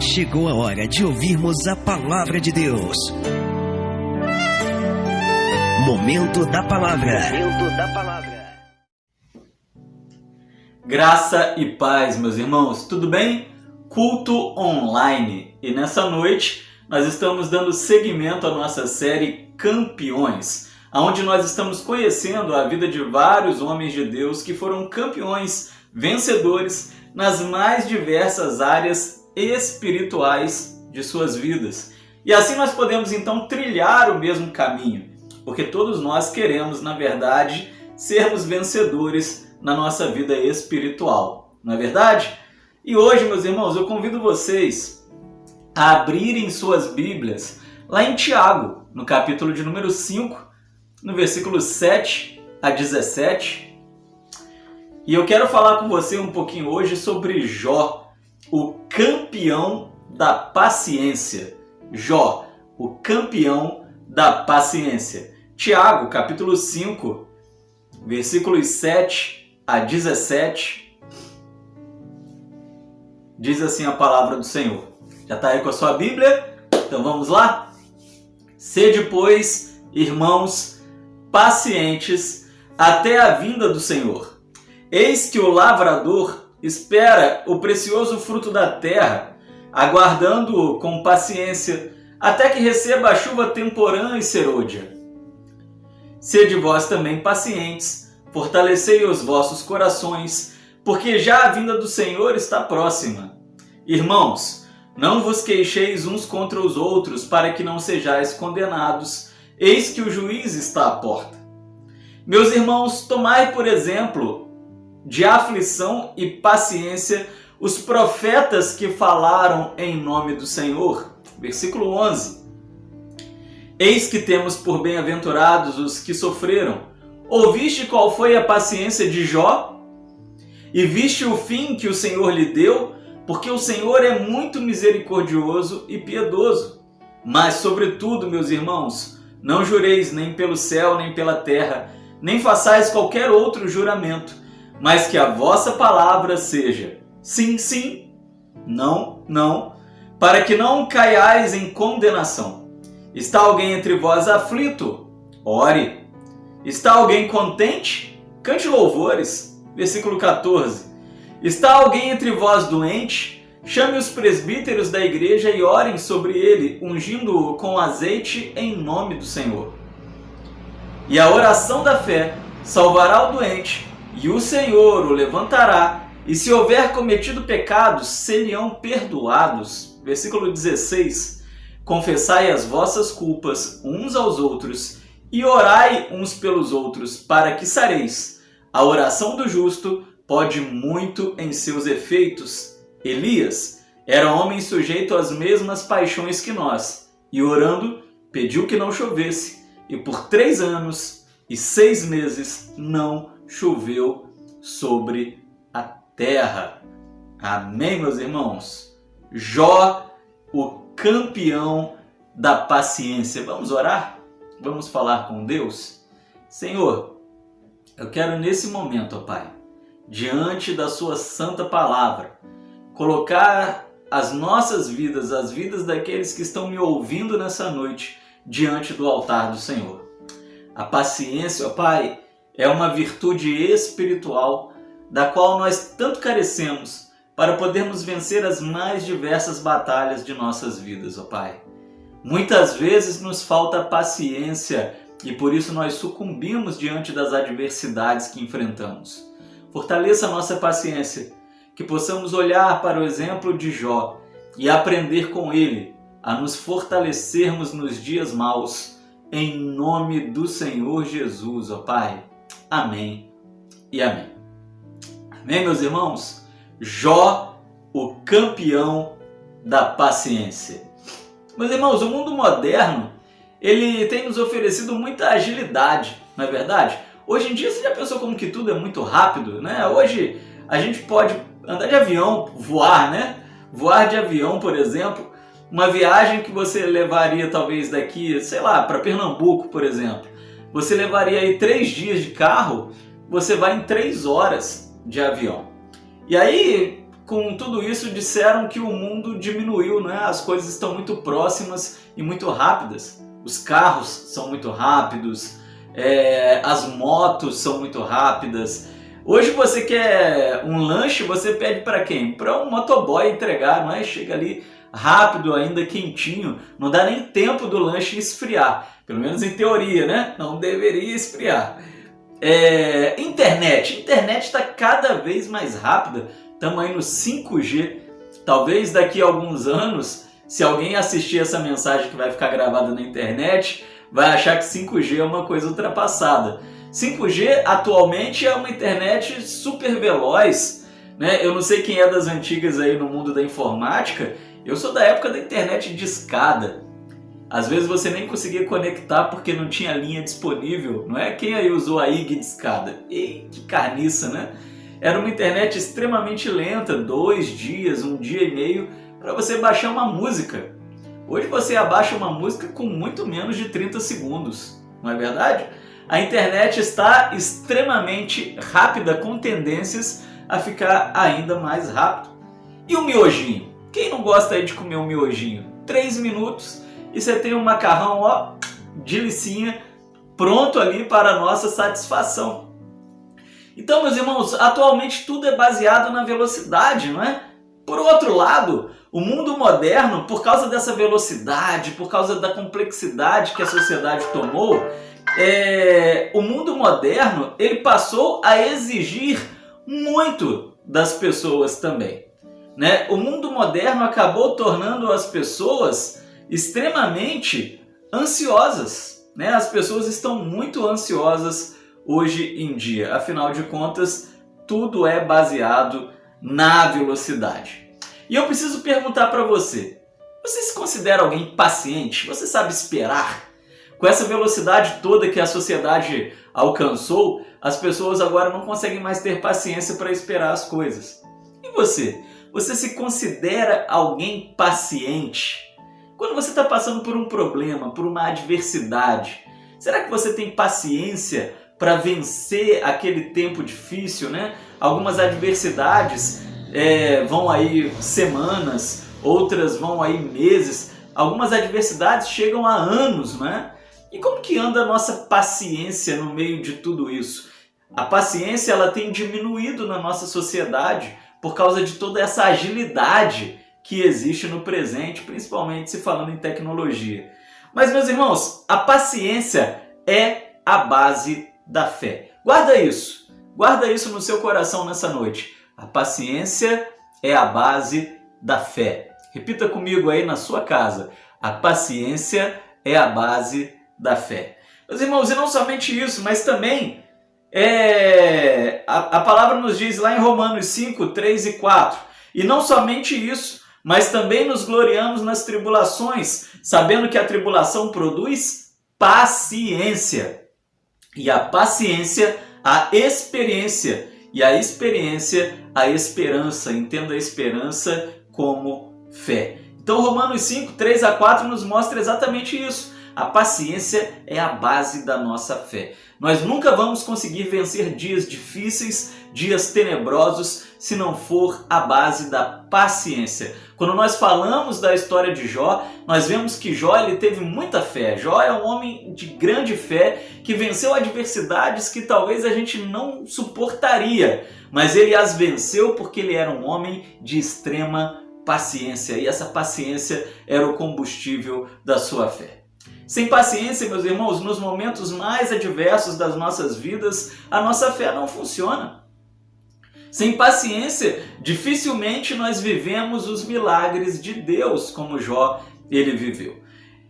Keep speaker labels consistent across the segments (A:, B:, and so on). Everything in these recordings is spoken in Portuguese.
A: Chegou a hora de ouvirmos a Palavra de Deus. Momento da Palavra.
B: Graça e paz, meus irmãos, tudo bem? Culto online. E nessa noite nós estamos dando seguimento à nossa série Campeões, onde nós estamos conhecendo a vida de vários homens de Deus que foram campeões, vencedores nas mais diversas áreas espirituais de suas vidas. E assim nós podemos então trilhar o mesmo caminho, porque todos nós queremos, na verdade, sermos vencedores na nossa vida espiritual, não é verdade? E hoje, meus irmãos, eu convido vocês a abrirem suas Bíblias lá em Tiago, no capítulo de número 5, no versículo 7 a 17. E eu quero falar com você um pouquinho hoje sobre Jó, o campeão da paciência. Jó, o campeão da paciência. Tiago, capítulo 5, versículos 7 a 17. Diz assim a palavra do Senhor. Já está aí com a sua Bíblia? Então vamos lá? Sede, pois, irmãos, pacientes até a vinda do Senhor. Eis que o lavrador espera o precioso fruto da terra, aguardando-o com paciência, até que receba a chuva temporã e serôdia. Sede vós também pacientes, fortalecei os vossos corações, porque já a vinda do Senhor está próxima. Irmãos, não vos queixeis uns contra os outros, para que não sejais condenados, eis que o juiz está à porta. Meus irmãos, tomai por exemplo de aflição e paciência os profetas que falaram em nome do Senhor. Versículo 11. Eis que temos por bem-aventurados os que sofreram. Ouviste qual foi a paciência de Jó? E viste o fim que o Senhor lhe deu? Porque o Senhor é muito misericordioso e piedoso. Mas, sobretudo, meus irmãos, não jureis nem pelo céu, nem pela terra, nem façais qualquer outro juramento, mas que a vossa palavra seja sim, sim, não, não, para que não caiais em condenação. Está alguém entre vós aflito? Ore. Está alguém contente? Cante louvores. Versículo 14. Está alguém entre vós doente? Chame os presbíteros da igreja e orem sobre ele, ungindo-o com azeite em nome do Senhor. E a oração da fé salvará o doente, e o Senhor o levantará, e se houver cometido pecados, serão perdoados. Versículo 16. Confessai as vossas culpas uns aos outros, e orai uns pelos outros, para que sareis. A oração do justo pode muito em seus efeitos. Elias era homem sujeito às mesmas paixões que nós, e orando, pediu que não chovesse, e por 3 anos e 6 meses não choveu sobre a terra. Amém, meus irmãos? Jó, o campeão da paciência. Vamos orar? Vamos falar com Deus? Senhor, eu quero nesse momento, ó Pai, diante da sua santa palavra, colocar as nossas vidas, as vidas daqueles que estão me ouvindo nessa noite, diante do altar do Senhor. A paciência, ó Pai, é uma virtude espiritual da qual nós tanto carecemos para podermos vencer as mais diversas batalhas de nossas vidas, ó Pai. Muitas vezes nos falta paciência e por isso nós sucumbimos diante das adversidades que enfrentamos. Fortaleça a nossa paciência, que possamos olhar para o exemplo de Jó e aprender com ele a nos fortalecermos nos dias maus, em nome do Senhor Jesus, ó Pai. Amém e amém. Amém, meus irmãos? Jó, o campeão da paciência. Meus irmãos, o mundo moderno, ele tem nos oferecido muita agilidade, não é verdade? Hoje em dia, você já pensou como que tudo é muito rápido, né? Hoje a gente pode andar de avião, voar, né? Voar de avião, por exemplo, uma viagem que você levaria talvez daqui, sei lá, para Pernambuco, por exemplo. Você levaria aí 3 dias de carro, você vai em 3 horas de avião. E aí, com tudo isso, disseram que o mundo diminuiu, né? As coisas estão muito próximas e muito rápidas. Os carros são muito rápidos, as motos são muito rápidas. Hoje você quer um lanche, você pede para quem? Para um motoboy entregar, não é? Chega ali rápido, ainda quentinho, não dá nem tempo do lanche esfriar. Pelo menos em teoria, né? Não deveria esfriar. Internet está cada vez mais rápida. Estamos aí no 5G. Talvez daqui a alguns anos, se alguém assistir essa mensagem que vai ficar gravada na internet, vai achar que 5G é uma coisa ultrapassada. 5G atualmente é uma internet super veloz, né? Eu não sei quem é das antigas aí no mundo da informática. Eu sou da época da internet de escada. Às vezes você nem conseguia conectar porque não tinha linha disponível, não é? Quem aí usou a IG de escada? E que carniça, né? Era uma internet extremamente lenta, 2 dias, 1 dia e meio, para você baixar uma música. Hoje você abaixa uma música com muito menos de 30 segundos, não é verdade? A internet está extremamente rápida, com tendências a ficar ainda mais rápido. E o miojinho? Quem não gosta aí de comer um miojinho? 3 minutos e você tem um macarrão, ó, de licinha, pronto ali para a nossa satisfação. Então, meus irmãos, atualmente tudo é baseado na velocidade, não é? Por outro lado, o mundo moderno, por causa dessa velocidade, por causa da complexidade que a sociedade tomou, o mundo moderno ele passou a exigir muito das pessoas também, né? O mundo moderno acabou tornando as pessoas extremamente ansiosas, né? As pessoas estão muito ansiosas hoje em dia. Afinal de contas, tudo é baseado na velocidade. E eu preciso perguntar para você: você se considera alguém paciente? Você sabe esperar? Com essa velocidade toda que a sociedade alcançou, as pessoas agora não conseguem mais ter paciência para esperar as coisas. E você? Você se considera alguém paciente? Quando você está passando por um problema, por uma adversidade, será que você tem paciência para vencer aquele tempo difícil, né? Algumas adversidades vão aí semanas, outras vão aí meses, algumas adversidades chegam a anos, né? E como que anda a nossa paciência no meio de tudo isso? A paciência ela tem diminuído na nossa sociedade por causa de toda essa agilidade que existe no presente, principalmente se falando em tecnologia. Mas, meus irmãos, a paciência é a base da fé. Guarda isso no seu coração nessa noite. A paciência é a base da fé. Repita comigo aí na sua casa. A paciência é a base da fé. Meus irmãos, e não somente isso, mas também a palavra nos diz lá em Romanos 5, 3 e 4. E não somente isso, mas também nos gloriamos nas tribulações, sabendo que a tribulação produz paciência. E a paciência, a experiência. E a experiência, a esperança. Entenda a esperança como fé. Então Romanos 5, 3 a 4 nos mostra exatamente isso. A paciência é a base da nossa fé. Nós nunca vamos conseguir vencer dias difíceis, dias tenebrosos, se não for a base da paciência. Quando nós falamos da história de Jó, nós vemos que Jó ele teve muita fé. Jó é um homem de grande fé que venceu adversidades que talvez a gente não suportaria, mas ele as venceu porque ele era um homem de extrema paciência, e essa paciência era o combustível da sua fé. Sem paciência, meus irmãos, nos momentos mais adversos das nossas vidas, a nossa fé não funciona. Sem paciência, dificilmente nós vivemos os milagres de Deus, como Jó ele viveu.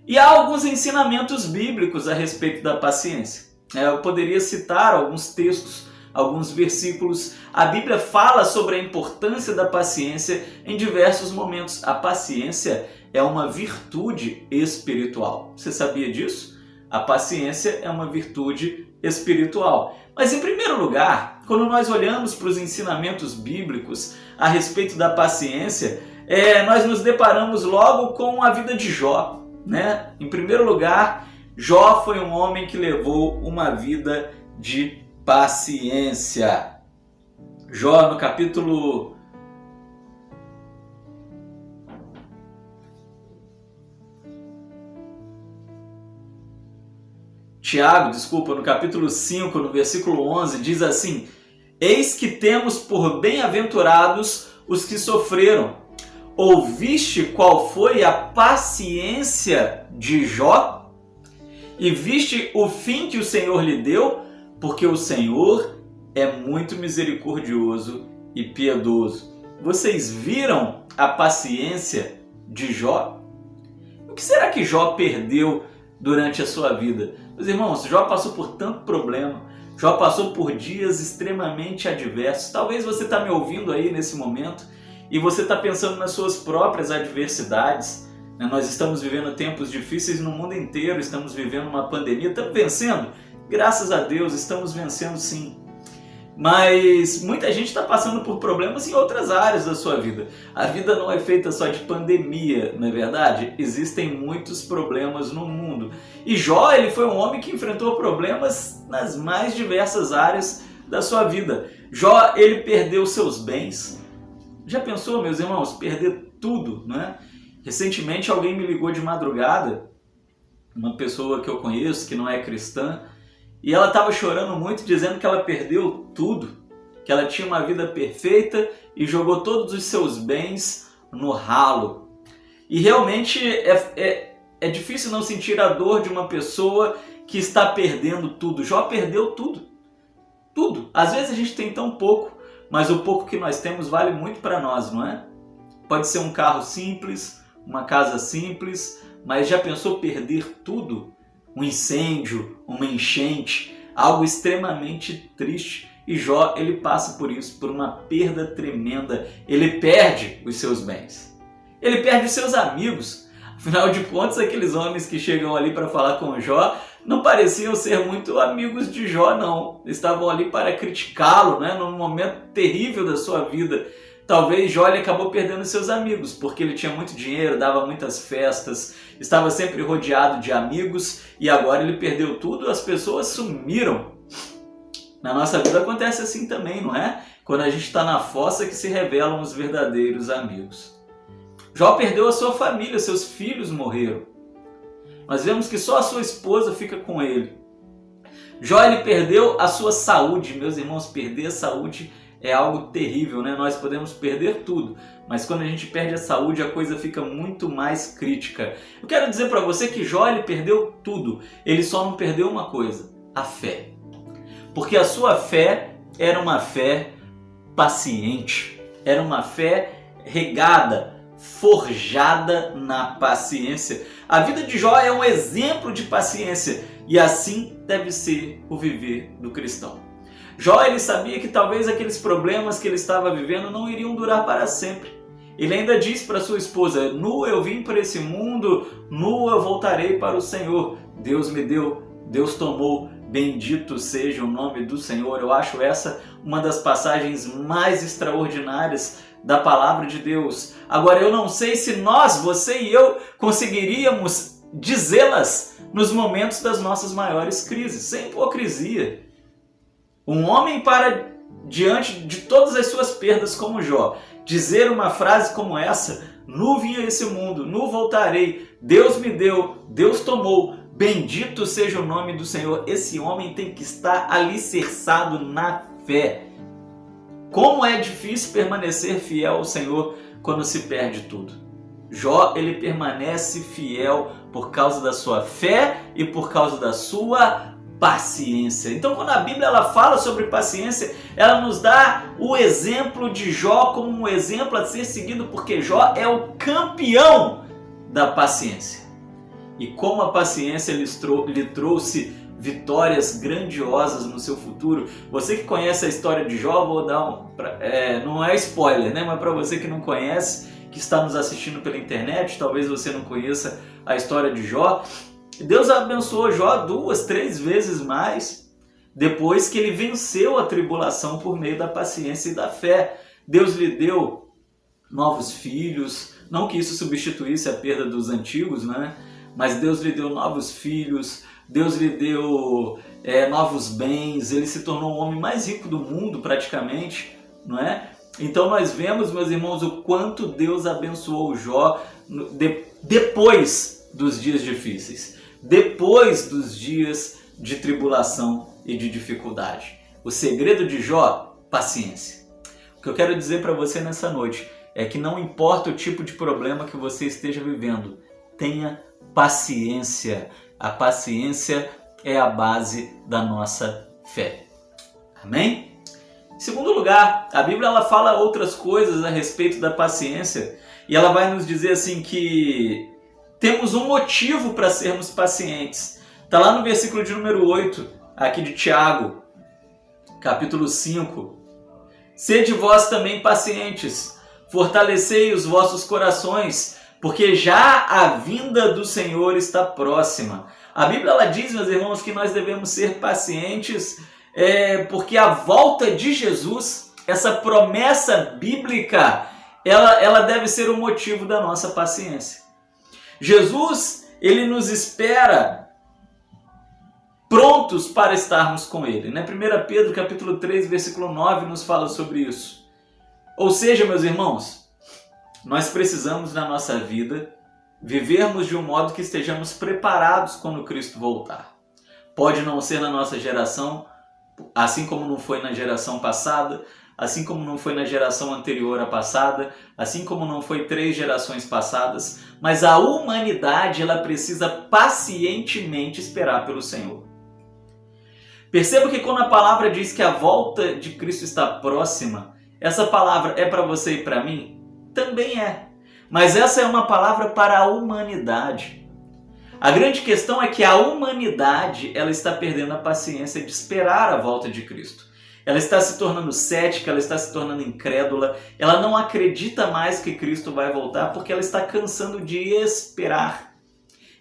B: E há alguns ensinamentos bíblicos a respeito da paciência. Eu poderia citar alguns textos, alguns versículos. A Bíblia fala sobre a importância da paciência em diversos momentos. A paciência é uma virtude espiritual. Você sabia disso? A paciência é uma virtude espiritual. Mas em primeiro lugar, quando nós olhamos para os ensinamentos bíblicos a respeito da paciência, nós nos deparamos logo com a vida de Jó, né? Em primeiro lugar, Jó foi um homem que levou uma vida de paciência. Jó, no capítulo Tiago, no capítulo 5, no versículo 11, diz assim: eis que temos por bem-aventurados os que sofreram. Ouviste qual foi a paciência de Jó? E viste o fim que o Senhor lhe deu? Porque o Senhor é muito misericordioso e piedoso. Vocês viram a paciência de Jó? O que será que Jó perdeu durante a sua vida? Meus irmãos, Jó passou por tanto problema. Jó passou por dias extremamente adversos. Talvez você está me ouvindo aí nesse momento e você está pensando nas suas próprias adversidades. Nós estamos vivendo tempos difíceis no mundo inteiro, estamos vivendo uma pandemia, estamos vencendo? Graças a Deus, estamos vencendo sim. Mas muita gente está passando por problemas em outras áreas da sua vida. A vida não é feita só de pandemia, não é verdade? Existem muitos problemas no mundo. E Jó, ele foi um homem que enfrentou problemas nas mais diversas áreas da sua vida. Jó, ele perdeu seus bens. Já pensou, meus irmãos, perder tudo, né? Recentemente alguém me ligou de madrugada, uma pessoa que eu conheço, que não é cristã, e ela estava chorando muito, dizendo que ela perdeu tudo, que ela tinha uma vida perfeita e jogou todos os seus bens no ralo. E realmente é difícil não sentir a dor de uma pessoa que está perdendo tudo. Jó perdeu tudo. Tudo. Às vezes a gente tem tão pouco, mas o pouco que nós temos vale muito para nós, não é? Pode ser um carro simples, uma casa simples, mas já pensou perder tudo? Um incêndio, uma enchente, algo extremamente triste. E Jó, ele passa por isso, por uma perda tremenda. Ele perde os seus bens. Ele perde os seus amigos. Afinal de contas, aqueles homens que chegam ali para falar com Jó não pareciam ser muito amigos de Jó, não. Estavam ali para criticá-lo, né, num momento terrível da sua vida. Talvez Jó ele acabou perdendo seus amigos, porque ele tinha muito dinheiro, dava muitas festas, estava sempre rodeado de amigos e agora ele perdeu tudo, as pessoas sumiram. Na nossa vida acontece assim também, não é? Quando a gente está na fossa que se revelam os verdadeiros amigos. Jó perdeu a sua família, seus filhos morreram. Nós vemos que só a sua esposa fica com ele. Jó ele perdeu a sua saúde, meus irmãos, perder a saúde é algo terrível, né? Nós podemos perder tudo, mas quando a gente perde a saúde, a coisa fica muito mais crítica. Eu quero dizer para você que Jó ele perdeu tudo, ele só não perdeu uma coisa, a fé. Porque a sua fé era uma fé paciente, era uma fé regada, forjada na paciência. A vida de Jó é um exemplo de paciência e assim deve ser o viver do cristão. Jó ele sabia que talvez aqueles problemas que ele estava vivendo não iriam durar para sempre. Ele ainda diz para sua esposa: nu eu vim para esse mundo, nu eu voltarei para o Senhor. Deus me deu, Deus tomou, bendito seja o nome do Senhor. Eu acho essa uma das passagens mais extraordinárias da palavra de Deus. Agora eu não sei se nós, você e eu, conseguiríamos dizê-las nos momentos das nossas maiores crises, sem hipocrisia. Um homem para diante de todas as suas perdas como Jó, dizer uma frase como essa: nu vim a esse mundo, nu voltarei, Deus me deu, Deus tomou, bendito seja o nome do Senhor. Esse homem tem que estar alicerçado na fé. Como é difícil permanecer fiel ao Senhor quando se perde tudo. Jó, ele permanece fiel por causa da sua fé e por causa da sua paciência. Então, quando a Bíblia ela fala sobre paciência, ela nos dá o exemplo de Jó como um exemplo a ser seguido, porque Jó é o campeão da paciência. E como a paciência lhe trouxe vitórias grandiosas no seu futuro. Você que conhece a história de Jó, vou dar não é spoiler, né? Mas para você que não conhece, que está nos assistindo pela internet, talvez você não conheça a história de Jó. Deus abençoou Jó 2, 3 vezes mais depois que ele venceu a tribulação por meio da paciência e da fé. Deus lhe deu novos filhos, não que isso substituísse a perda dos antigos, né? Mas Deus lhe deu novos filhos, Deus lhe deu novos bens, ele se tornou o homem mais rico do mundo praticamente, não é? Então nós vemos, meus irmãos, o quanto Deus abençoou Jó depois dos dias difíceis, depois dos dias de tribulação e de dificuldade. O segredo de Jó, paciência. O que eu quero dizer para você nessa noite é que não importa o tipo de problema que você esteja vivendo, tenha paciência. A paciência é a base da nossa fé. Amém? Em segundo lugar, a Bíblia ela fala outras coisas a respeito da paciência e ela vai nos dizer assim que temos um motivo para sermos pacientes. Está lá no versículo de número 8, aqui de Tiago, capítulo 5. Sede vós também pacientes, fortalecei os vossos corações, porque já a vinda do Senhor está próxima. A Bíblia ela diz, meus irmãos, que nós devemos ser pacientes porque a volta de Jesus, essa promessa bíblica, ela deve ser o motivo da nossa paciência. Jesus, ele nos espera prontos para estarmos com ele. 1 Pedro capítulo 3, versículo 9 nos fala sobre isso. Ou seja, meus irmãos, nós precisamos na nossa vida vivermos de um modo que estejamos preparados quando Cristo voltar. Pode não ser na nossa geração, assim como não foi na geração passada, assim como não foi na geração anterior à passada, assim como não foi 3 gerações passadas, mas a humanidade ela precisa pacientemente esperar pelo Senhor. Perceba que quando a palavra diz que a volta de Cristo está próxima, essa palavra é para você e para mim? Também é. Mas essa é uma palavra para a humanidade. A grande questão é que a humanidade ela está perdendo a paciência de esperar a volta de Cristo. Ela está se tornando cética, ela está se tornando incrédula, ela não acredita mais que Cristo vai voltar porque ela está cansando de esperar.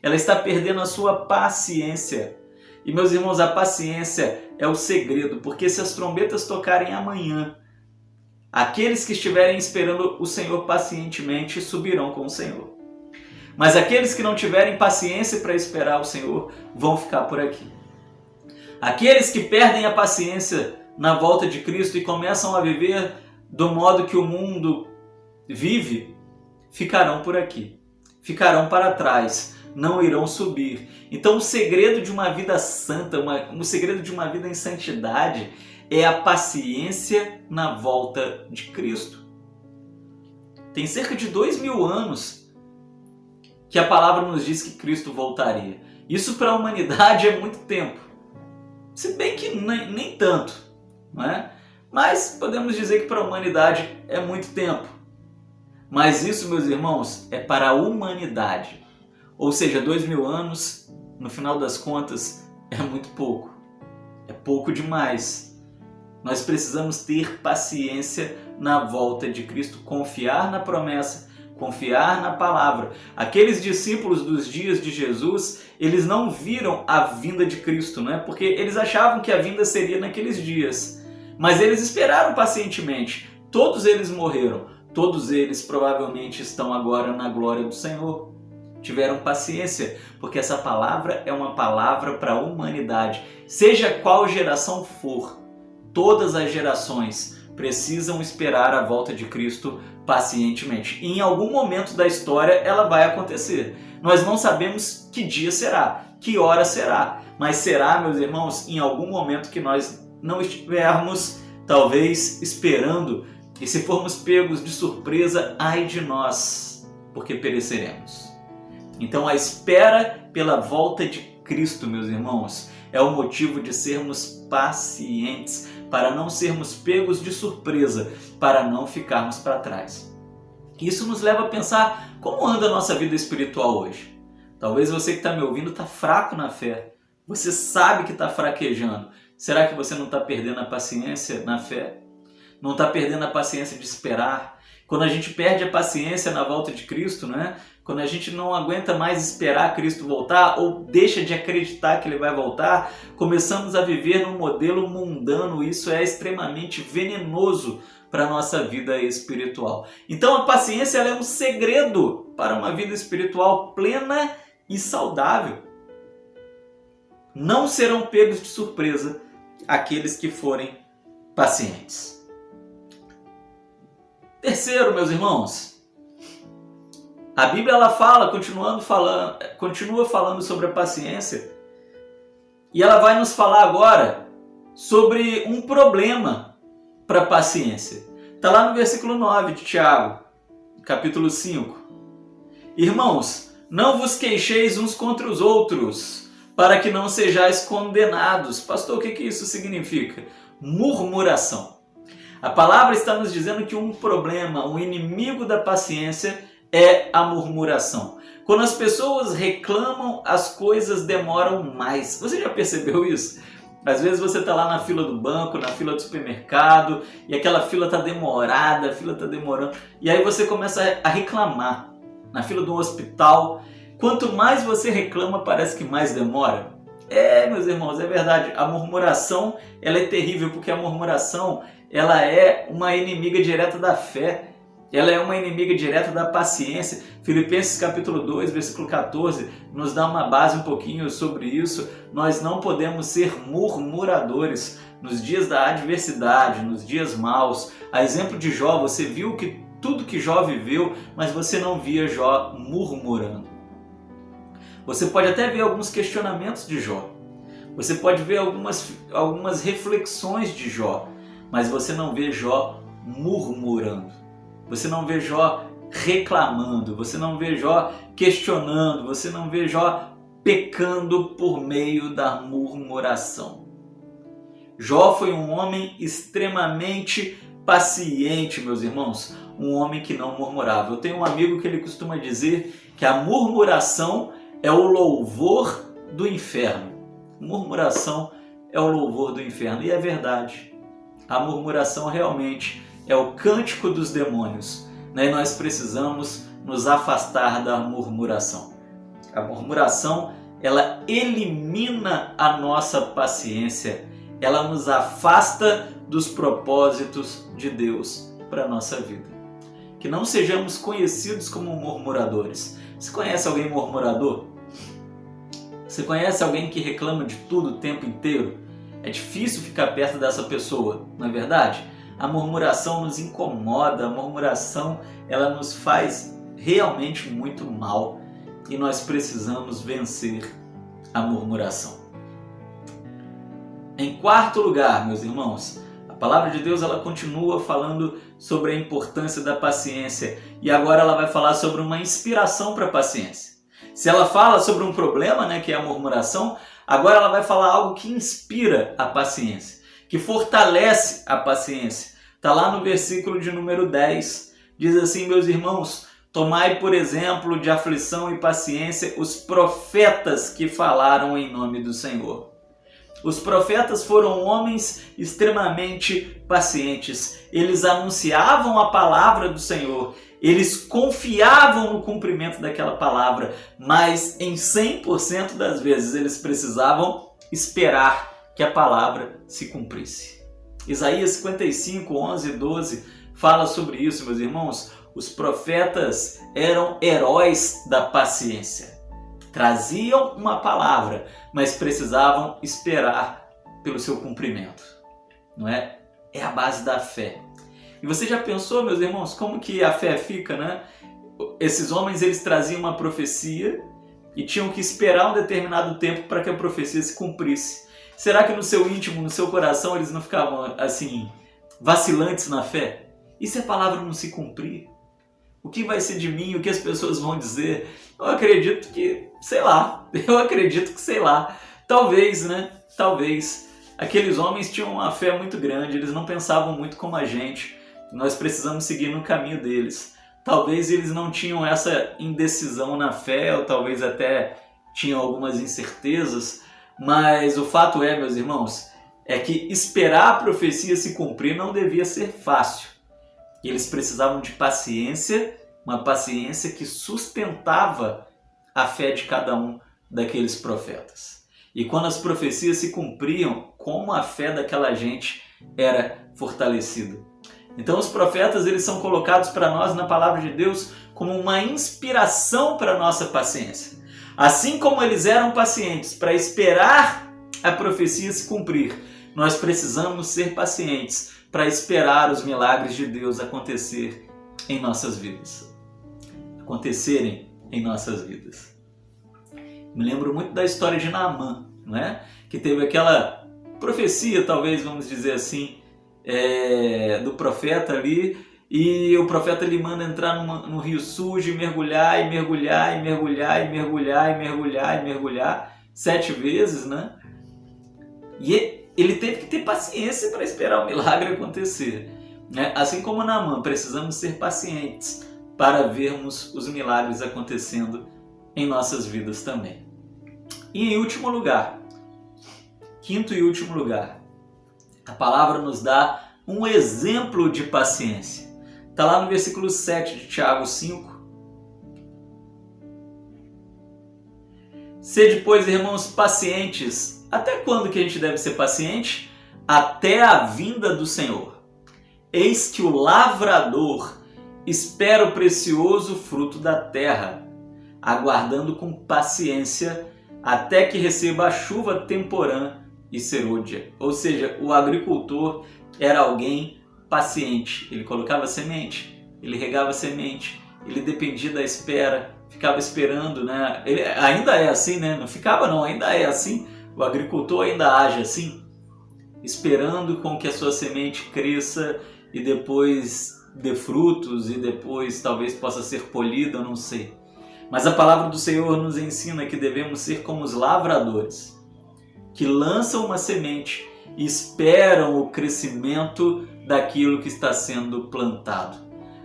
B: Ela está perdendo a sua paciência. E meus irmãos, a paciência é o segredo, porque se as trombetas tocarem amanhã, aqueles que estiverem esperando o Senhor pacientemente subirão com o Senhor. Mas aqueles que não tiverem paciência para esperar o Senhor vão ficar por aqui. Aqueles que perdem a paciência na volta de Cristo e começam a viver do modo que o mundo vive, ficarão por aqui. Ficarão para trás, não irão subir. Então o segredo de uma vida santa, o segredo de uma vida em santidade é a paciência na volta de Cristo. Tem cerca de 2000 anos que a palavra nos diz que Cristo voltaria. Isso para a humanidade é muito tempo. Se bem que nem tanto, não é? Mas podemos dizer que para a humanidade é muito tempo. Mas isso, meus irmãos, é para a humanidade. Ou seja, 2000 anos, no final das contas, é muito pouco. É pouco demais. Nós precisamos ter paciência na volta de Cristo, confiar na promessa, confiar na palavra. Aqueles discípulos dos dias de Jesus, eles não viram a vinda de Cristo, não é? Porque eles achavam que a vinda seria naqueles dias. Mas eles esperaram pacientemente. Todos eles morreram. Todos eles provavelmente estão agora na glória do Senhor. Tiveram paciência, porque essa palavra é uma palavra para a humanidade. Seja qual geração for, todas as gerações precisam esperar a volta de Cristo pacientemente. E em algum momento da história ela vai acontecer. Nós não sabemos que dia será, que hora será, mas será, meus irmãos, em algum momento que nós não estivermos, talvez, esperando. E se formos pegos de surpresa, ai de nós, porque pereceremos. Então a espera pela volta de Cristo, meus irmãos, é o motivo de sermos pacientes, para não sermos pegos de surpresa, para não ficarmos para trás. Isso nos leva a pensar como anda a nossa vida espiritual hoje. Talvez você que está me ouvindo está fraco na fé. Você sabe que está fraquejando. Será que você não está perdendo a paciência na fé? Não está perdendo a paciência de esperar? Quando a gente perde a paciência na volta de Cristo, né? Quando a gente não aguenta mais esperar Cristo voltar ou deixa de acreditar que Ele vai voltar, começamos a viver num modelo mundano. Isso é extremamente venenoso para a nossa vida espiritual. Então a paciência ela é um segredo para uma vida espiritual plena e saudável. Não serão pegos de surpresa aqueles que forem pacientes. Terceiro, meus irmãos, a Bíblia ela continua falando sobre a paciência, E ela vai nos falar agora sobre um problema para a paciência. Está lá no versículo 9 de Tiago, capítulo 5. Irmãos, não vos queixeis uns contra os outros, para que não sejais condenados. Pastor, o que isso significa? Murmuração. A palavra está nos dizendo que um problema, um inimigo da paciência é a murmuração. Quando as pessoas reclamam, as coisas demoram mais. Você já percebeu isso? Às vezes você está lá na fila do banco, na fila do supermercado, e aquela fila está demorada, a fila está demorando, e aí você começa a reclamar. Na fila do hospital, quanto mais você reclama, parece que mais demora. Meus irmãos, é verdade. A murmuração, ela é terrível, porque a murmuração, ela é uma inimiga direta da fé. Ela é uma inimiga direta da paciência. Filipenses capítulo 2, versículo 14, nos dá uma base um pouquinho sobre isso. Nós não podemos ser murmuradores nos dias da adversidade, nos dias maus. A exemplo de Jó, você viu que tudo que Jó viveu, mas você não via Jó murmurando. Você pode até ver alguns questionamentos de Jó. Você pode ver algumas reflexões de Jó, mas você não vê Jó murmurando. Você não vê Jó reclamando, você não vê Jó questionando, você não vê Jó pecando por meio da murmuração. Jó foi um homem extremamente paciente, meus irmãos, um homem que não murmurava. Eu tenho um amigo que ele costuma dizer que a murmuração é o louvor do inferno. Murmuração é o louvor do inferno, e é verdade. A murmuração realmente é o cântico dos demônios, né? E nós precisamos nos afastar da murmuração. A murmuração, ela elimina a nossa paciência, ela nos afasta dos propósitos de Deus para a nossa vida. Que não sejamos conhecidos como murmuradores. Você conhece alguém murmurador? Você conhece alguém que reclama de tudo o tempo inteiro? É difícil ficar perto dessa pessoa, não é verdade? A murmuração nos incomoda, a murmuração ela nos faz realmente muito mal e nós precisamos vencer a murmuração. Em quarto lugar, meus irmãos, a palavra de Deus ela continua falando sobre a importância da paciência e agora ela vai falar sobre uma inspiração para a paciência. Se ela fala sobre um problema, né, que é a murmuração, agora ela vai falar algo que inspira a paciência, que fortalece a paciência. Está lá no versículo de número 10, diz assim: meus irmãos, tomai por exemplo de aflição e paciência os profetas que falaram em nome do Senhor. Os profetas foram homens extremamente pacientes. Eles anunciavam a palavra do Senhor. Eles confiavam no cumprimento daquela palavra, mas em 100% das vezes eles precisavam esperar que a palavra se cumprisse. Isaías 55, 11 e 12 fala sobre isso, meus irmãos. Os profetas eram heróis da paciência. Traziam uma palavra, mas precisavam esperar pelo seu cumprimento. Não é? É a base da fé. E você já pensou, meus irmãos, como que a fé fica, né? Esses homens, eles traziam uma profecia e tinham que esperar um determinado tempo para que a profecia se cumprisse. Será que no seu íntimo, no seu coração, eles não ficavam, assim, vacilantes na fé? E se a palavra não se cumprir? O que vai ser de mim? O que as pessoas vão dizer? Eu acredito que, sei lá. Talvez, né? Talvez. Aqueles homens tinham uma fé muito grande, eles não pensavam muito como a gente. Nós precisamos seguir no caminho deles. Talvez eles não tinham essa indecisão na fé, ou talvez até tinham algumas incertezas, mas o fato é, meus irmãos, é que esperar a profecia se cumprir não devia ser fácil. Eles precisavam de paciência, uma paciência que sustentava a fé de cada um daqueles profetas. E quando as profecias se cumpriam, como a fé daquela gente era fortalecida. Então os profetas, eles são colocados para nós na palavra de Deus como uma inspiração para a nossa paciência. Assim como eles eram pacientes para esperar a profecia se cumprir, nós precisamos ser pacientes para esperar os milagres de Deus acontecerem em nossas vidas. Me lembro muito da história de Naamã. né? Que teve aquela profecia, talvez, vamos dizer assim, do profeta ali, e o profeta ele manda entrar no rio sujo e mergulhar, e mergulhar, e mergulhar, e mergulhar, e mergulhar, e mergulhar 7 vezes, né? E ele teve que ter paciência para esperar o milagre acontecer, né? Assim como Naamã, precisamos ser pacientes para vermos os milagres acontecendo em nossas vidas também. E em último lugar, quinto e último lugar, a palavra nos dá um exemplo de paciência. Está lá no versículo 7 de Tiago 5. Sede, pois, irmãos, pacientes. Até quando que a gente deve ser paciente? Até a vinda do Senhor. Eis que o lavrador espera o precioso fruto da terra, aguardando com paciência até que receba a chuva temporã e serôdia. Ou seja, o agricultor era alguém paciente. Ele colocava semente, ele regava semente, ele dependia da espera, ficava esperando, né? Ele ainda é assim, né? Não ficava não, ainda é assim. O agricultor ainda age assim, esperando com que a sua semente cresça e depois dê frutos e depois talvez possa ser colhida, eu não sei. Mas a palavra do Senhor nos ensina que devemos ser como os lavradores, que lançam uma semente e esperam o crescimento daquilo que está sendo plantado.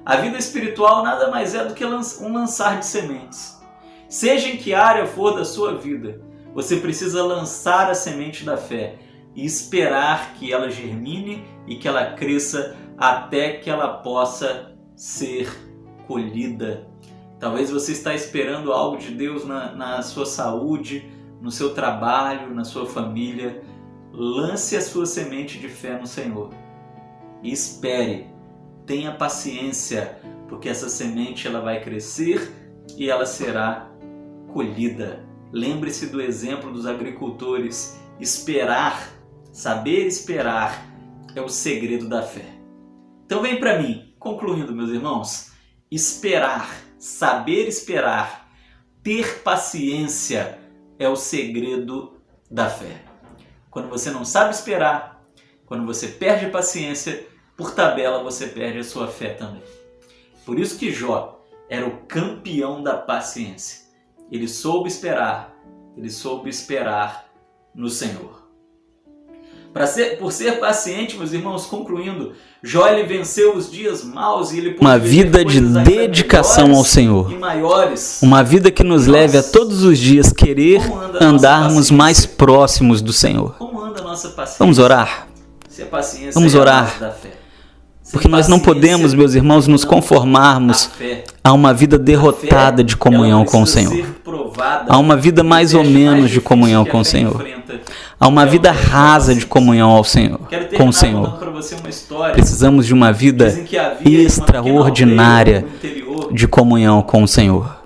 B: A vida espiritual nada mais é do que um lançar de sementes. Seja em que área for da sua vida, você precisa lançar a semente da fé e esperar que ela germine e que ela cresça até que ela possa ser colhida. Talvez você está esperando algo de Deus na sua saúde, no seu trabalho, na sua família. Lance a sua semente de fé no Senhor e espere. Tenha paciência, porque essa semente ela vai crescer e ela será colhida. Lembre-se do exemplo dos agricultores. Esperar, saber esperar é o segredo da fé. Então vem para mim, concluindo, meus irmãos, esperar, saber esperar, ter paciência é o segredo da fé. Quando você não sabe esperar, quando você perde a paciência, por tabela você perde a sua fé também. Por isso que Jó era o campeão da paciência. Ele soube esperar no Senhor. Por ser paciente, meus irmãos, concluindo, Jó ele venceu os dias maus e ele pôde
C: uma vida de dedicação ao Senhor. Uma vida que nos leve a todos os dias querer andarmos mais próximos do Senhor.
B: Como anda a nossa paciência?
C: Vamos orar.
B: Se a paciência
C: Vamos orar.
B: Da fé.
C: Porque nós não podemos, meus irmãos, nos conformarmos a uma vida derrotada de comunhão com o Senhor. A uma vida mais ou menos de comunhão com o Senhor. A uma vida rasa de comunhão com o Senhor. Precisamos de uma vida extraordinária de comunhão com o Senhor.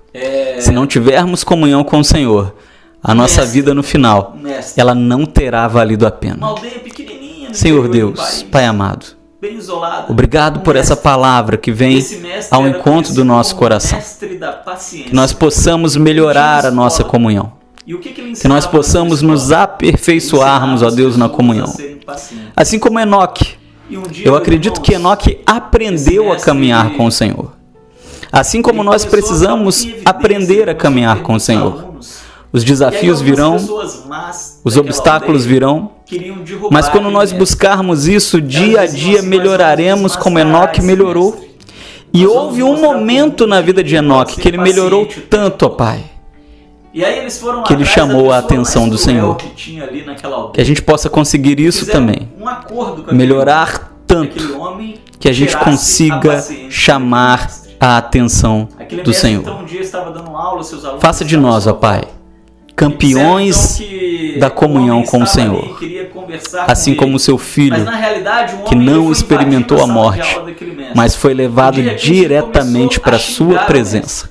C: Se não tivermos comunhão com o Senhor, a nossa vida no final, ela não terá valido a pena. Senhor Deus, Pai amado, obrigado por essa palavra que vem ao encontro do nosso coração. Que nós possamos melhorar a nossa comunhão. Que nós possamos nos aperfeiçoarmos, ó Deus, na comunhão. Assim como Enoque. Eu acredito que Enoque aprendeu a caminhar com o Senhor. Assim como nós precisamos aprender a caminhar com o Senhor. Os desafios virão, os obstáculos virão, mas quando nós buscarmos isso dia a dia, melhoraremos como Enoque melhorou. E houve um momento na vida de Enoque que ele melhorou tanto, ó Pai, que ele chamou a atenção do Senhor. Que a gente possa conseguir isso também, melhorar tanto que a gente consiga chamar a atenção do Senhor. Faça de nós, ó Pai, campeões da comunhão com o Senhor, assim como o seu filho, que não experimentou a morte, mas foi levado diretamente para a sua presença.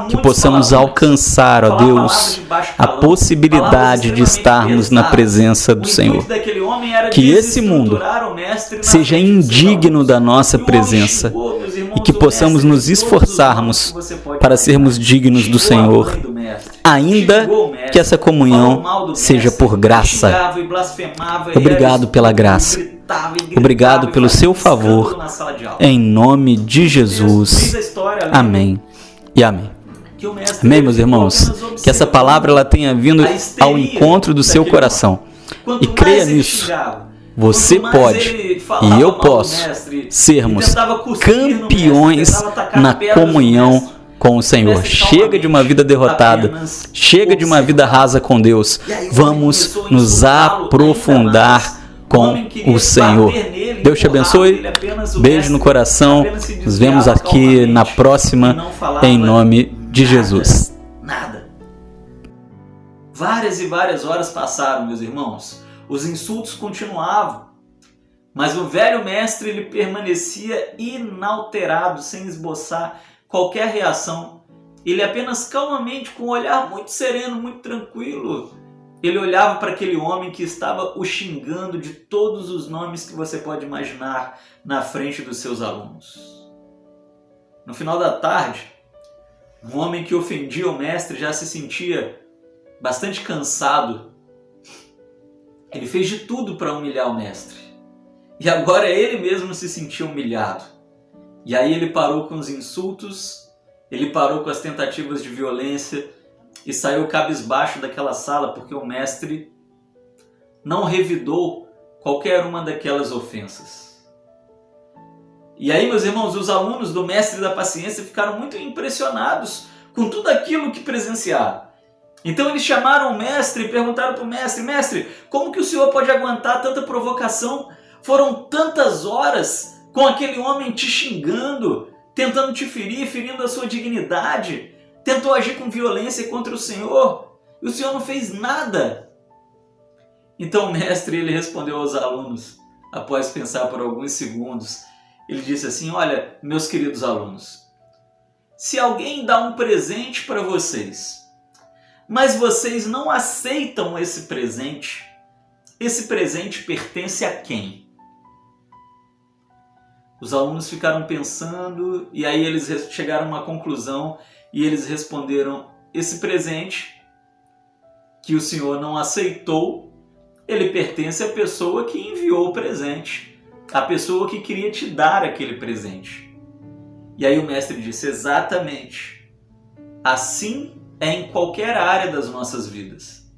C: Que possamos alcançar, ó Deus, a possibilidade de estarmos na presença do Senhor. Que esse mundo seja indigno da nossa presença e que possamos nos esforçarmos para sermos dignos do Senhor ainda que essa comunhão seja por graça. Obrigado pela graça. Obrigado pelo seu favor. Em nome de Jesus. Amém e amém. Amém, meus irmãos? Que essa palavra ela tenha vindo ao encontro do seu coração. E creia nisso. Você pode e eu posso sermos campeões na comunhão com o Senhor. Chega de uma vida derrotada, chega de uma vida rasa com Deus. Vamos nos aprofundar com o Senhor. Deus te abençoe. Beijo no coração. Nos vemos aqui na próxima, em nome de Jesus.
B: Nada. Várias e várias horas passaram, meus irmãos. Os insultos continuavam. Mas o velho mestre ele permanecia inalterado, sem esboçar qualquer reação. Ele apenas calmamente, com um olhar muito sereno, muito tranquilo, ele olhava para aquele homem que estava o xingando de todos os nomes que você pode imaginar na frente dos seus alunos. No final da tarde, um homem que ofendia o mestre já se sentia bastante cansado. Ele fez de tudo para humilhar o mestre. E agora ele mesmo se sentia humilhado. E aí ele parou com os insultos, ele parou com as tentativas de violência e saiu cabisbaixo daquela sala porque o mestre não revidou qualquer uma daquelas ofensas. E aí, meus irmãos, os alunos do mestre da paciência ficaram muito impressionados com tudo aquilo que presenciaram. Então eles chamaram o mestre e perguntaram para o mestre: mestre, como que o senhor pode aguentar tanta provocação? Foram tantas horas com aquele homem te xingando, tentando te ferir, ferindo a sua dignidade. Tentou agir com violência contra o senhor e o senhor não fez nada. Então o mestre ele respondeu aos alunos, após pensar por alguns segundos, ele disse assim: olha, meus queridos alunos, se alguém dá um presente para vocês, mas vocês não aceitam esse presente pertence a quem? Os alunos ficaram pensando e aí eles chegaram a uma conclusão e eles responderam: esse presente que o senhor não aceitou, ele pertence à pessoa que enviou o presente, à pessoa que queria te dar aquele presente. E aí o mestre disse: exatamente, assim é em qualquer área das nossas vidas.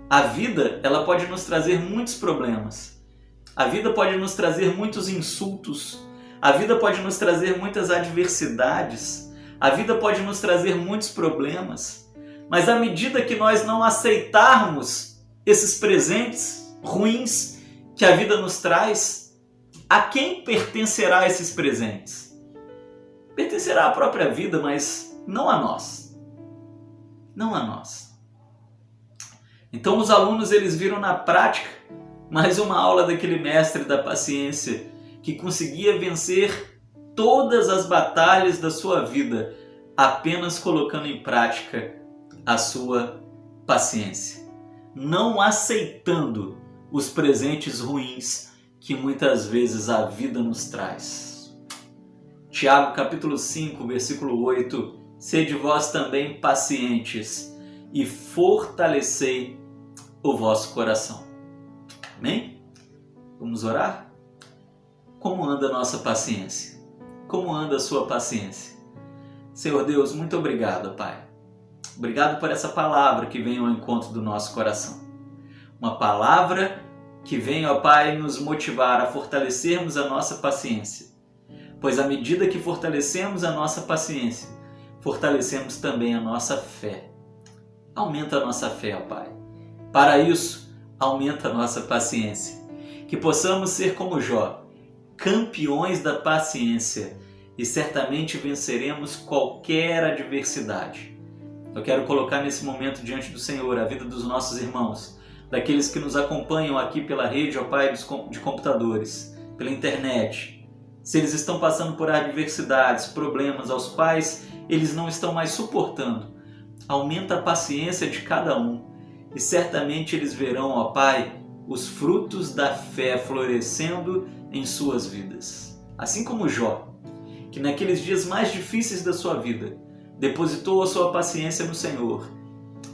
B: A vida, ela pode nos trazer muitos problemas. A vida pode nos trazer muitos insultos. A vida pode nos trazer muitas adversidades. A vida pode nos trazer muitos problemas. Mas à medida que nós não aceitarmos esses presentes ruins que a vida nos traz, a quem pertencerá esses presentes? Pertencerá à própria vida, mas não a nós. Não a nós. Então os alunos eles viram na prática mais uma aula daquele mestre da paciência que conseguia vencer todas as batalhas da sua vida apenas colocando em prática a sua paciência, não aceitando os presentes ruins que muitas vezes a vida nos traz. Tiago capítulo 5, versículo 8: sede vós também pacientes e fortalecei o vosso coração. Amém? Vamos orar? Como anda a nossa paciência? Como anda a sua paciência? Senhor Deus, muito obrigado, Pai. Obrigado por essa palavra que vem ao encontro do nosso coração. Uma palavra que vem, ó Pai, nos motivar a fortalecermos a nossa paciência. Pois à medida que fortalecemos a nossa paciência, fortalecemos também a nossa fé. Aumenta a nossa fé, ó Pai. Para isso, aumenta a nossa paciência. Que possamos ser como Jó, campeões da paciência, e certamente venceremos qualquer adversidade. Eu quero colocar nesse momento diante do Senhor a vida dos nossos irmãos, daqueles que nos acompanham aqui pela rede, ó Pai, de computadores, pela internet. Se eles estão passando por adversidades, problemas aos quais eles não estão mais suportando, aumenta a paciência de cada um. E certamente eles verão, ó Pai, os frutos da fé florescendo em suas vidas. Assim como Jó, que naqueles dias mais difíceis da sua vida, depositou a sua paciência no Senhor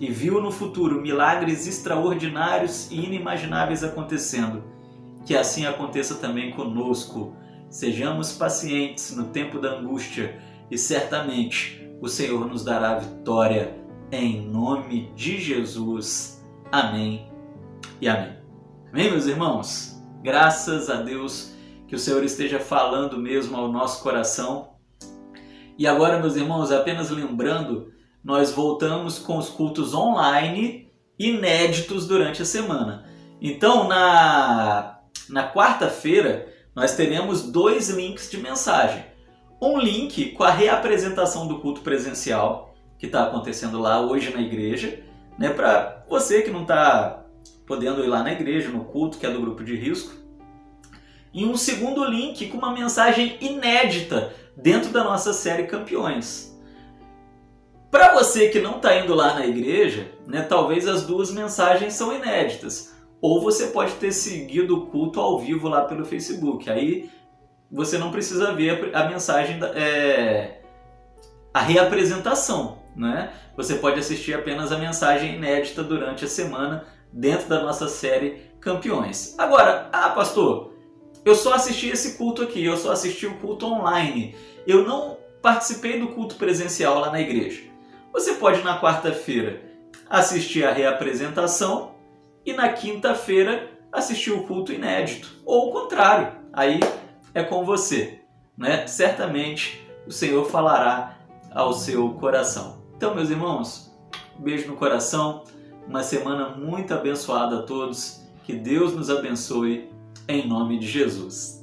B: e viu no futuro milagres extraordinários e inimagináveis acontecendo. Que assim aconteça também conosco. Sejamos pacientes no tempo da angústia e certamente o Senhor nos dará vitória em nome de Jesus. Amém e amém. Amém, meus irmãos? Graças a Deus que o Senhor esteja falando mesmo ao nosso coração. E agora, meus irmãos, apenas lembrando, nós voltamos com os cultos online inéditos durante a semana. Então, na quarta-feira, nós teremos 2 links de mensagem. Um link com a reapresentação do culto presencial, que está acontecendo lá hoje na igreja, né, para você que não está podendo ir lá na igreja, no culto, que é do grupo de risco. E um segundo link com uma mensagem inédita dentro da nossa série Campeões. Para você que não está indo lá na igreja, né, talvez as 2 mensagens são inéditas. Ou você pode ter seguido o culto ao vivo lá pelo Facebook. Aí você não precisa ver a mensagem, a reapresentação, né? Você pode assistir apenas a mensagem inédita durante a semana dentro da nossa série Campeões. Agora, pastor, eu só assisti esse culto aqui, eu só assisti o culto online. Eu não participei do culto presencial lá na igreja. Você pode, na quarta-feira, assistir a reapresentação e na quinta-feira assistir o culto inédito. Ou o contrário, aí é com você, né? Certamente o Senhor falará ao seu coração. Então, meus irmãos, um beijo no coração, uma semana muito abençoada a todos, que Deus nos abençoe, em nome de Jesus.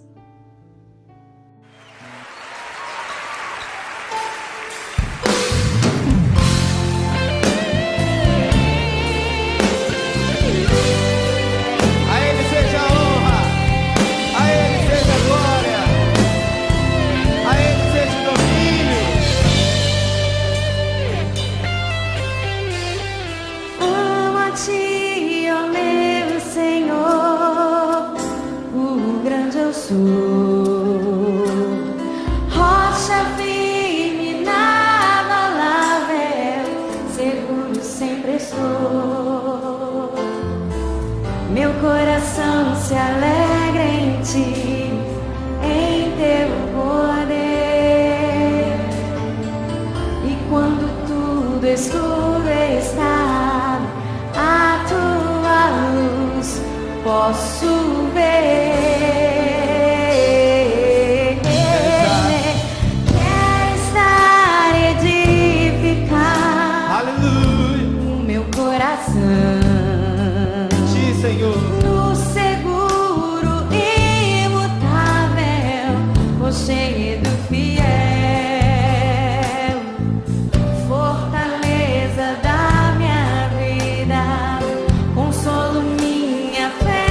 D: Rocha firme, inabalável, seguro sempre estou. Meu coração se alegra em ti, em teu poder. E quando tudo escuro está, a tua luz posso ver.
E: Senhor,
D: no seguro imutável, rochedo fiel, fortaleza da minha vida, consolo minha fé.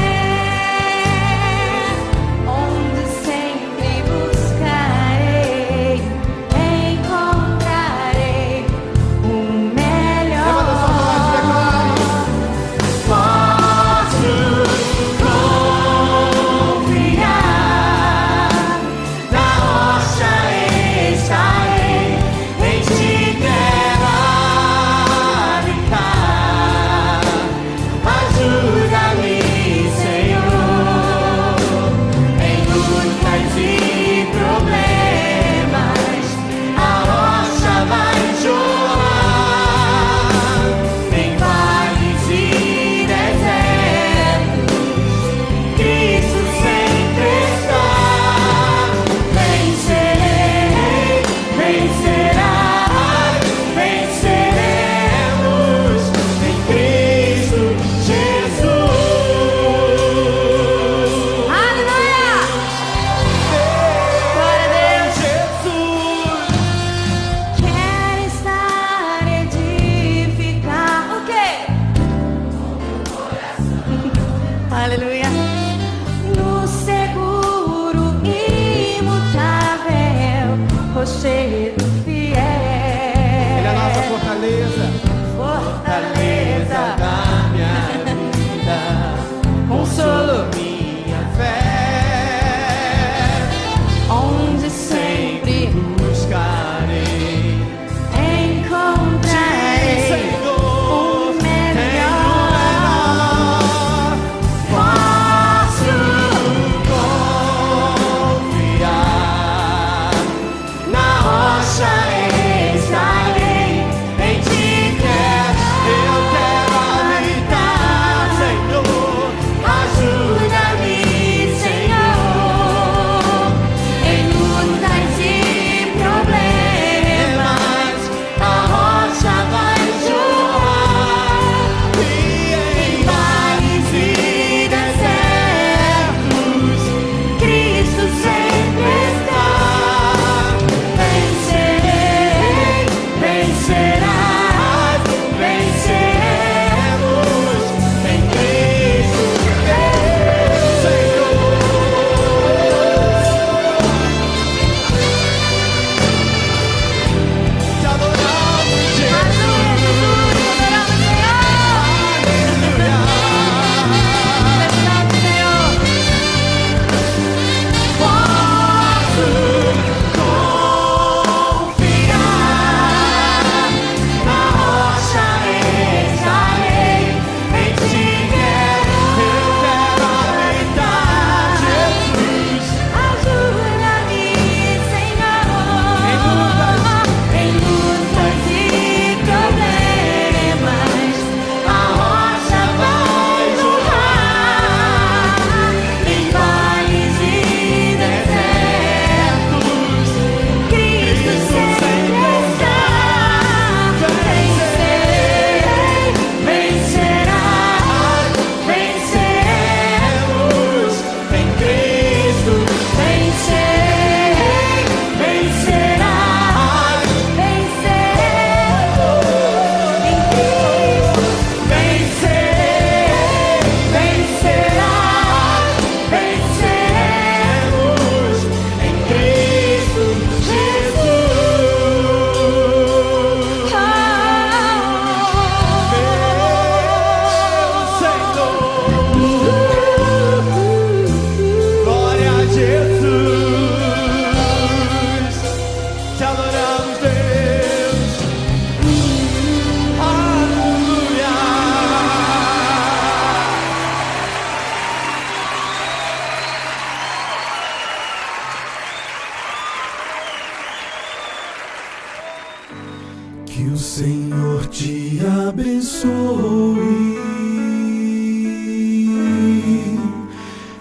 E: Que o Senhor te abençoe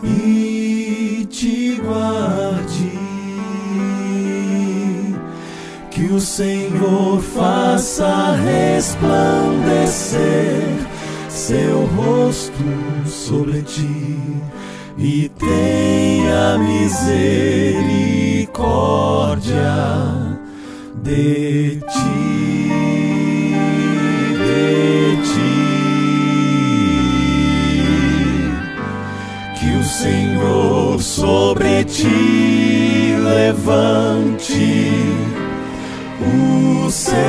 E: e te guarde. Que o Senhor faça resplandecer seu rosto sobre ti e tenha misericórdia de ti, de ti. Que o Senhor sobre ti levante o céu